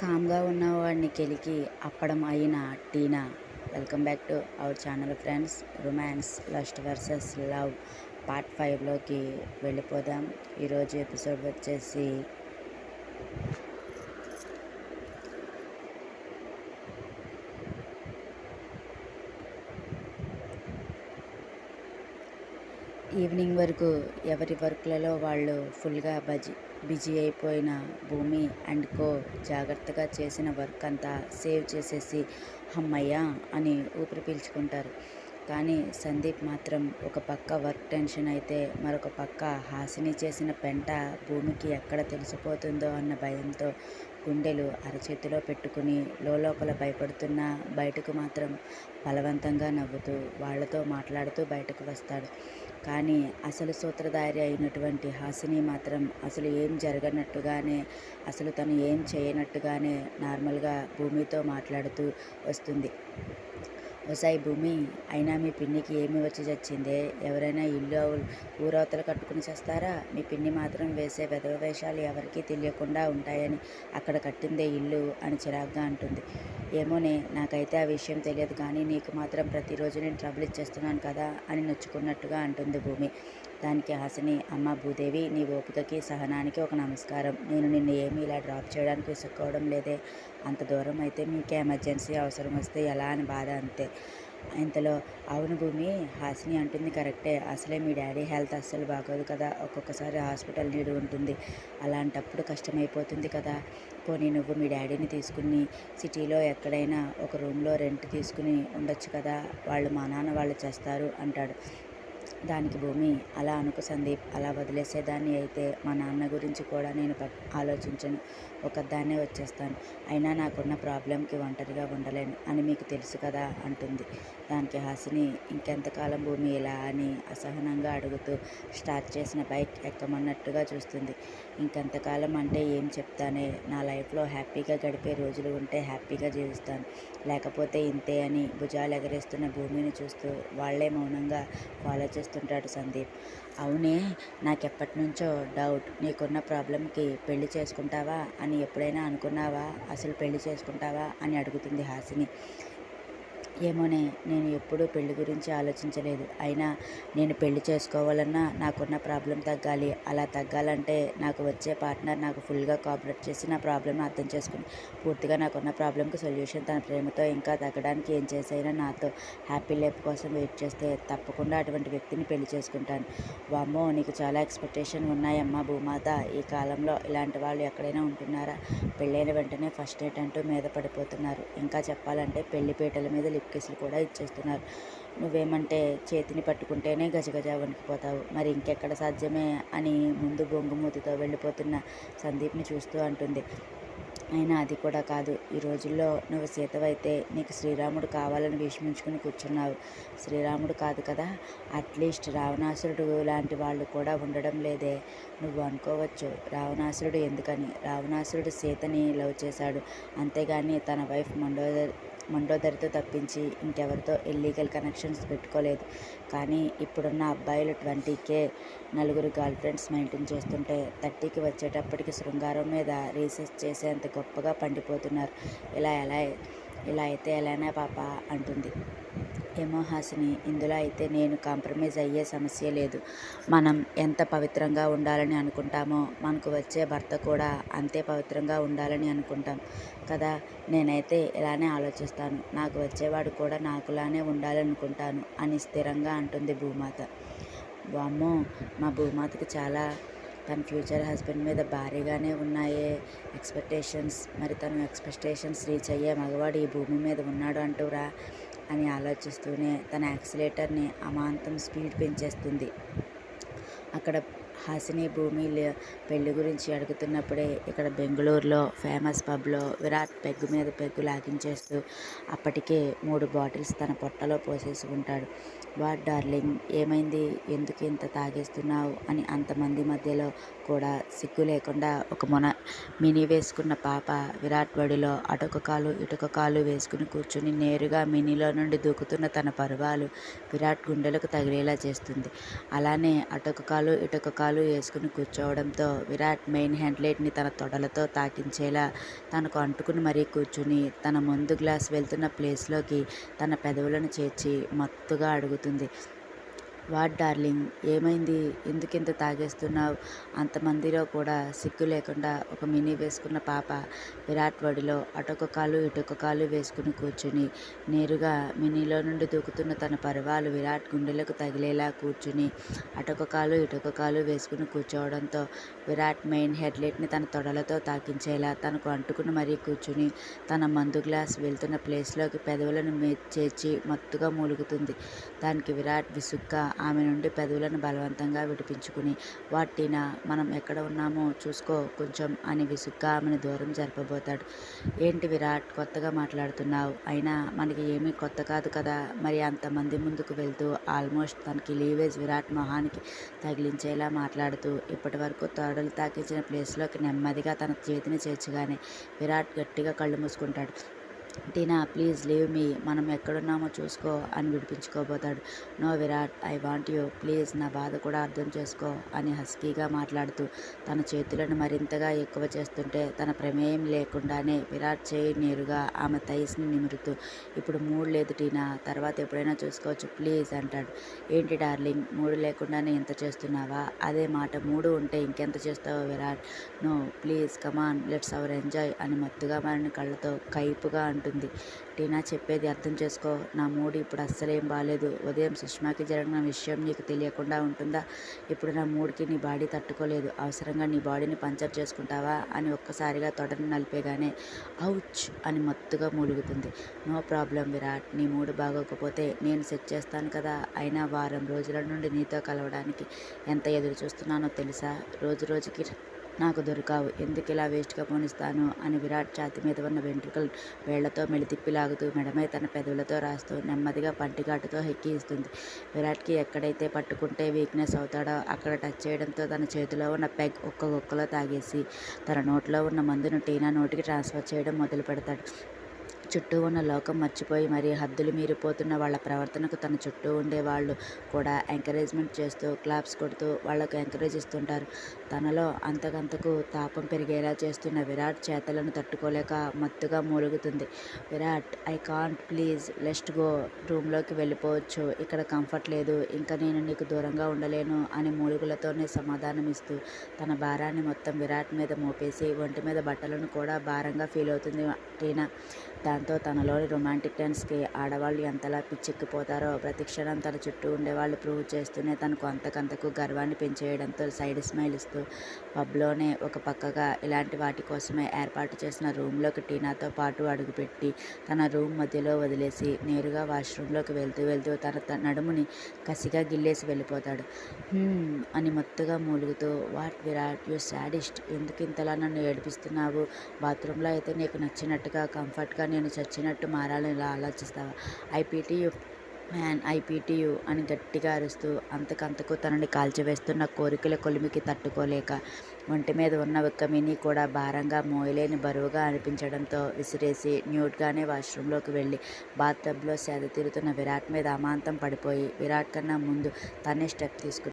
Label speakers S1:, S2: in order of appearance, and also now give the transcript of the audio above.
S1: కామ్‌గా ఉన్నవాడిని కెలికి అప్పడం అయిన Tina. Welcome back to our channel friends. Romance, lust versus love part 5లోకి వెళ్ళిపోదాం. ఈరోజు ఎపిసోడ్ వచ్చేసి ఈవినింగ్ వరకు ఎవరి వర్క్లలో వాళ్ళు ఫుల్గా బిజీ అయిపోయిన భూమి అండ్ కో జాగ్రత్తగా చేసిన వర్క్ అంతా సేవ్ చేసేసి హమ్మయ్య అని ఊపిరి పీల్చుకుంటారు. కానీ సందీప్ మాత్రం ఒక పక్క వర్క్ టెన్షన్ అయితే మరొక పక్క హాసిని చేసిన పెంట భూమికి ఎక్కడ తెలిసిపోతుందో అన్న భయంతో గుండెలు అరచేతిలో పెట్టుకుని లోపల భయపడుతున్నా బయటకు మాత్రం బలవంతంగా నవ్వుతూ వాళ్లతో మాట్లాడుతూ బయటకు వస్తాడు. కానీ అసలు సూత్రధారి అయినటువంటి హాసిని మాత్రం అసలు ఏం జరగనట్టుగానే, అసలు తను ఏం చేయనట్టుగానే నార్మల్గా భూమితో మాట్లాడుతూ వస్తుంది. ఒసాయి భూమి, అయినా మీ పిన్నికి ఏమి వచ్చి చచ్చిందే? ఎవరైనా ఇల్లు ఊరవతలు కట్టుకుని చేస్తారా? మీ పిన్ని మాత్రం వేసే వెధవ వేషాలు ఎవరికీ తెలియకుండా ఉంటాయని అక్కడ కట్టిందే ఇల్లు అని చిరాగ్గా అంటుంది. ఏమోనే, నాకైతే ఆ విషయం తెలియదు, కానీ నీకు మాత్రం ప్రతిరోజు నేను ట్రబుల్ ఇచ్చేస్తున్నాను కదా అని నొచ్చుకున్నట్టుగా అంటుంది భూమి. దానికి హాసిని, అమ్మ భూదేవి, నీ ఓపికకి సహనానికి ఒక నమస్కారం. నేను నిన్ను ఏమీ ఇలా డ్రాప్ చేయడానికి విసుక్కోవడం లేదే. అంత దూరం అయితే మీకే ఎమర్జెన్సీ అవసరం వస్తే ఎలా అని బాధ అంతే. ఇంతలో అవును భూమి, హాసిని అంటుంది కరెక్టే. అసలే మీ డాడీ హెల్త్ అస్సలు బాగోదు కదా, ఒక్కొక్కసారి హాస్పిటల్ నీడ్ ఉంటుంది. అలాంటప్పుడు కష్టమైపోతుంది కదా. పోనీ నువ్వు మీ డాడీని తీసుకుని సిటీలో ఎక్కడైనా ఒక రూమ్లో రెంట్ తీసుకుని ఉండొచ్చు కదా, వాళ్ళు మా నాన్న వాళ్ళు చేస్తారు అంటాడు. దానికి భూమి, అలా అనుకు సందీప్, అలా వదిలేసేదాన్ని అయితే మా నాన్న గురించి కూడా నేను ఆలోచించను, ఒకదాన్నే వచ్చేస్తాను. అయినా నాకున్న ప్రాబ్లంకి ఒంటరిగా ఉండలేను అని మీకు తెలుసు కదా అంటుంది. దానికి హాసిని, ఇంకెంతకాలం భూమి ఇలా అని అసహనంగా అడుగుతూ స్టార్ట్ చేసిన బైక్ ఎక్కమన్నట్టుగా చూస్తుంది. ఇంకెంతకాలం అంటే ఏం చెప్తానే, నా లైఫ్లో హ్యాపీగా గడిపే రోజులు ఉంటే హ్యాపీగా జీవిస్తాను, లేకపోతే ఇంతే అని భుజాలు ఎగరేస్తున్న భూమిని చూస్తూ వాళ్లే మౌనంగా ఫాలో చేస్తుంటాడు సందీప్. అవునే, నాకెప్పటి నుంచో డౌట్, నీకున్న ప్రాబ్లంకి పెళ్లి చేసుకుంటావా అని ఎప్పుడైనా అనుకున్నావా? అసలు పెళ్లి చేసుకుంటావా అని అడుగుతుంది హాసిని. ఏమోనే, నేను ఎప్పుడూ పెళ్లి గురించి ఆలోచించలేదు. అయినా నేను పెళ్లి చేసుకోవాలన్నా నాకున్న ప్రాబ్లం తగ్గాలి. అలా తగ్గాలంటే నాకు వచ్చే పార్ట్నర్ నాకు ఫుల్గా కోఆపరేట్ చేసి నా ప్రాబ్లమ్ని అర్థం చేసుకుని పూర్తిగా నాకున్న ప్రాబ్లంకి సొల్యూషన్ తన ప్రేమతో ఇంకా తగ్గడానికి ఏం చేసైనా నాతో హ్యాపీ లైఫ్ కోసం వెయిట్ చేస్తే తప్పకుండా అటువంటి వ్యక్తిని పెళ్లి చేసుకుంటాను. వామ్మో, నీకు చాలా ఎక్స్పెక్టేషన్ ఉన్నాయమ్మా భూమాత. ఈ కాలంలో ఇలాంటి వాళ్ళు ఎక్కడైనా ఉంటున్నారా? పెళ్ళైన వెంటనే ఫస్ట్ నైట్ అంటూ మీద పడిపోతున్నారు. ఇంకా చెప్పాలంటే పెళ్లి పీటల మీద కిస్లు కూడా ఇచ్చేస్తున్నారు. నువ్వేమంటే చేతిని పట్టుకుంటేనే గజగజ వణికిపోతావు, మరి ఇంకెక్కడ సాధ్యమే అని ముందు బొంగుమూతితో వెళ్ళిపోతున్న సందీప్ని చూస్తూ అంటుంది. అయినా అది కూడా కాదు. ఈ రోజుల్లో నువ్వు సీతవైతే నీకు శ్రీరాముడు కావాలని భీష్మించుకుని కూర్చున్నావు. శ్రీరాముడు కాదు కదా, అట్లీస్ట్ రావణాసురుడు లాంటి వాళ్ళు కూడా ఉండడం లేదే. నువ్వు అనుకోవచ్చు, రావణాసురుడు ఎందుకని. రావణాసురుడు సీతని లవ్ చేశాడు, అంతేగాని తన వైఫ్ మండోదరితో తప్పించి ఇంకెవరితో ఇల్లీగల్ కనెక్షన్స్ పెట్టుకోలేదు. కానీ ఇప్పుడున్న అబ్బాయిలు 20K నలుగురు గర్ల్ ఫ్రెండ్స్ మెయింటైన్ చేస్తుంటే 30కి వచ్చేటప్పటికి శృంగారం మీద రీసెర్చ్ చేసేంత గొప్పగా పండిపోతున్నారు. ఇలా అయితే ఎలానే పాప అంటుంది. ఏమో హాసిని, ఇందులో అయితే నేను కాంప్రమైజ్ అయ్యే సమస్య లేదు. మనం ఎంత పవిత్రంగా ఉండాలని అనుకుంటామో మనకు వచ్చే భర్త కూడా అంతే పవిత్రంగా ఉండాలని అనుకుంటాం కదా. నేనైతే ఇలానే ఆలోచిస్తాను, నాకు వచ్చేవాడు కూడా నాకులానే ఉండాలనుకుంటాను అని స్థిరంగా అంటుంది భూమాత. వామ్మో, మా భూమాతకి చాలా తన ఫ్యూచర్ హస్బెండ్ మీద భారీగానే ఉన్నాయే ఎక్స్పెక్టేషన్స్. మరి తను ఎక్స్పెక్టేషన్స్ రీచ్ అయ్యే మగవాడు ఈ భూమి మీద ఉన్నాడు అంటూరా అని ఆలోచిస్తూనే తన యాక్సిలేటర్ని అమాంతం స్పీడ్ పెంచేస్తుంది. అక్కడ హాసిని భూమి పెళ్లి గురించి అడుగుతున్నప్పుడే ఇక్కడ బెంగళూరులో ఫేమస్ పబ్లో విరాట్ పెగ్గు మీద పెగ్గు లాగించేస్తూ అప్పటికే 3 బాటిల్స్ తన పొట్టలో పోసేసుకుంటాడు. వాట్ డార్లింగ్, ఏమైంది? ఎందుకు ఇంత తాగేస్తున్నావు అని అంతమంది మధ్యలో కూడా సిగ్గు లేకుండా ఒక మినీ వేసుకున్న పాప విరాట్ బడిలో అటొక కాలు ఇటొక కాలు వేసుకుని కూర్చుని నేరుగా మినీలో నుండి దూకుతున్న తన పరువాలు విరాట్ గుండెలకు తగిలేలా చేస్తుంది. అలానే అటొక కాలు ఇటొక కాలు కాలు వేసుకుని కూర్చోవడంతో విరాట్ మెయిన్ హ్యాండ్లైట్ని తన తొడలతో తాకించేలా తనకు అంటుకుని మరీ కూర్చుని తన ముందు గ్లాస్ వెళ్తున్న ప్లేస్లోకి తన పెదవులను చేర్చి మత్తుగా అడుగుతుంది. వాట్ డార్లింగ్, ఏమైంది? ఎందుకింత తాగేస్తున్నావు? అంతమందిలో కూడా సిగ్గు లేకుండా ఒక మినీ వేసుకున్న పాప విరాట్ ఒడిలో అటొక కాలు ఇటొక కాలు వేసుకుని కూర్చుని నేరుగా మినీలో నుండి దూకుతున్న తన పరువాలు విరాట్ గుండెలకు తగిలేలా కూర్చుని అటొక కాలు ఇటొక కాలు వేసుకుని కూర్చోవడంతో విరాట్ మెయిన్ హెడ్లైట్ని తన తొడలతో తాకించేలా తనకు అంటుకుని మరీ కూర్చుని తన మందు గ్లాస్ వెళ్తున్న ప్లేస్లోకి పెదవులను చేర్చి మత్తుగా మూలుగుతుంది. దానికి విరాట్ విసుగ్గా ఆమె నుండి పెదవులను బలవంతంగా విడిపించుకుని, వాటినా మనం ఎక్కడ ఉన్నామో చూసుకో కొంచెం అని విసుగ్గా ఆమెను దూరం జరపబోతాడు. ఏంటి విరాట్, కొత్తగా మాట్లాడుతున్నావు? అయినా మనకి ఏమీ కొత్త కాదు కదా. మరి అంతమంది ముందుకు వెళ్తూ ఆల్మోస్ట్ తనకి లీవేజ్ విరాట్ మొహానికి తగిలించేలా మాట్లాడుతూ ఇప్పటి వరకు తోడలు తాకించిన ప్లేస్లోకి నెమ్మదిగా తన చేతిని చేర్చగానే విరాట్ గట్టిగా కళ్ళు మూసుకుంటాడు. టీనా, ప్లీజ్ లీవ్ మీ, మనం ఎక్కడున్నామో చూసుకో అని విడిపించుకోబోతాడు. No Virat, I want you, please నా బాధ కూడా అర్థం చేసుకో అని హస్కీగా మాట్లాడుతూ తన చేతులను మరింతగా ఎక్కువ చేస్తుంటే తన ప్రమేయం లేకుండానే విరాట్ చేయి నేరుగా ఆమె థైస్ని నిమురుతూ, ఇప్పుడు మూడ్ లేదు టీనా, తర్వాత ఎప్పుడైనా చూసుకోవచ్చు ప్లీజ్ అంటాడు. ఏంటి డార్లింగ్, మూడు లేకుండానే ఇంత చేస్తున్నావా? అదే మాట, మూడు ఉంటే ఇంకెంత చేస్తావో Virat. No please come on, let's our enjoy అని మత్తుగా మారిన కళ్ళతో కైపుగా అంటుంది. టీనా, చెప్పేది అర్థం చేసుకో, నా మూడు ఇప్పుడు అస్సలేం బాలేదు. ఉదయం సుష్మాకి జరిగిన విషయం నీకు తెలియకుండా ఉంటుందా? ఇప్పుడు నా మూడ్కి నీ బాడీ తట్టుకోలేదు. అవసరంగా నీ బాడీని పంచర్ చేసుకుంటావా అని ఒక్కసారిగా తొడను నలిపేగానే ఔచ్ అని మత్తుగా మూలుగుతుంది. నో ప్రాబ్లం విరాట్, నీ మూడు బాగోకపోతే నేను సెట్ చేస్తాను కదా. అయినా వారం రోజుల నుండి నీతో కలవడానికి ఎంత ఎదురు చూస్తున్నానో తెలుసా? రోజు రోజుకి నాకు దొరికావు, ఎందుకు ఇలా వేస్ట్గా పోనిస్తాను అని విరాట్ ఛాతి మీద ఉన్న వెంట్రుకలు వేళ్లతో మెలితిప్పి లాగుతూ మెడమై తన పెదవులతో రాస్తూ నెమ్మదిగా పంటిఘాటుతో హెక్కి ఇస్తుంది. విరాట్కి ఎక్కడైతే పట్టుకుంటే వీక్నెస్ అవుతాడో అక్కడ టచ్ చేయడంతో తన చేతిలో ఉన్న పెగ్ ఒక్క గుక్కలో తాగేసి తన నోట్లో ఉన్న మందును టీనా నోటికి ట్రాన్స్ఫర్ చేయడం మొదలు పెడతాడు. చుట్టూ ఉన్న లోకం మర్చిపోయి మరీ హద్దులు మీరిపోతున్న వాళ్ళ ప్రవర్తనకు తన చుట్టూ ఉండే వాళ్ళు కూడా ఎంకరేజ్మెంట్ చేస్తూ క్లాప్స్ కొడుతూ వాళ్లకు ఎంకరేజ్ ఇస్తుంటారు. తనలో అంతకంతకు తాపం పెరిగేలా చేస్తున్న విరాట్ చేతలను తట్టుకోలేక మత్తుగా మూలుగుతుంది. విరాట్, ఐ కాంట్, ప్లీజ్ లెస్ట్ గో, రూమ్లోకి వెళ్ళిపోవచ్చు, ఇక్కడ కంఫర్ట్ లేదు, ఇంకా నేను నీకు దూరంగా ఉండలేను అని మూలుగులతోనే సమాధానమిస్తూ తన భారాన్ని మొత్తం విరాట్ మీద మోపేసి ఒంటి మీద బట్టలను కూడా భారంగా ఫీల్ అవుతుంది టీనా. దాంతో తనలోని రొమాంటిక్ టెన్స్కి ఆడవాళ్ళు ఎంతలా పిచ్చెక్కిపోతారో ప్రతిక్షణం తన చుట్టూ ఉండేవాళ్ళు ప్రూవ్ చేస్తూనే తనకు అంతకంతకు గర్వాన్ని పెంచేయడంతో సైడ్ స్మైల్ ఇస్తూ పబ్లోనే ఒక పక్కగా ఇలాంటి వాటి కోసమే ఏర్పాటు చేసిన రూమ్లోకి టీనాతో పాటు అడుగుపెట్టి తన రూమ్ మధ్యలో వదిలేసి నేరుగా వాష్రూమ్లోకి వెళ్తూ తన నడుముని కసిగా గిల్లేసి వెళ్ళిపోతాడు. అని మత్తుగా మూలుగుతూ, వాట్ విరాట్, యూ సాడిస్ట్, ఎందుకు ఇంతలా నన్ను ఏడిపిస్తున్నావు? బాత్రూంలో అయితే నీకు నచ్చినట్టుగా కంఫర్ట్గా నేను చచ్చినట్టు మారాలని ఇలా ఆలోచిస్తావా? ఐపీటీయూ మ్యాన్, ఐపీటీయూ అని గట్టిగా అరుస్తూ అంతకంతకు తనని కాల్చివేస్తున్న కోరికల కొలిమికి తట్టుకోలేక ఒంటి మీద ఉన్న ఒక్క మినీ కూడా భారంగా మోయలేని బరువుగా అనిపించడంతో విసిరేసి న్యూట్గానే వాష్రూమ్లోకి వెళ్ళి బాత్ టబ్లో సేద తీరుతున్న విరాట్ మీద అమాంతం పడిపోయి విరాట్ కన్నా ముందు తనే స్టెప్ తీసుకుని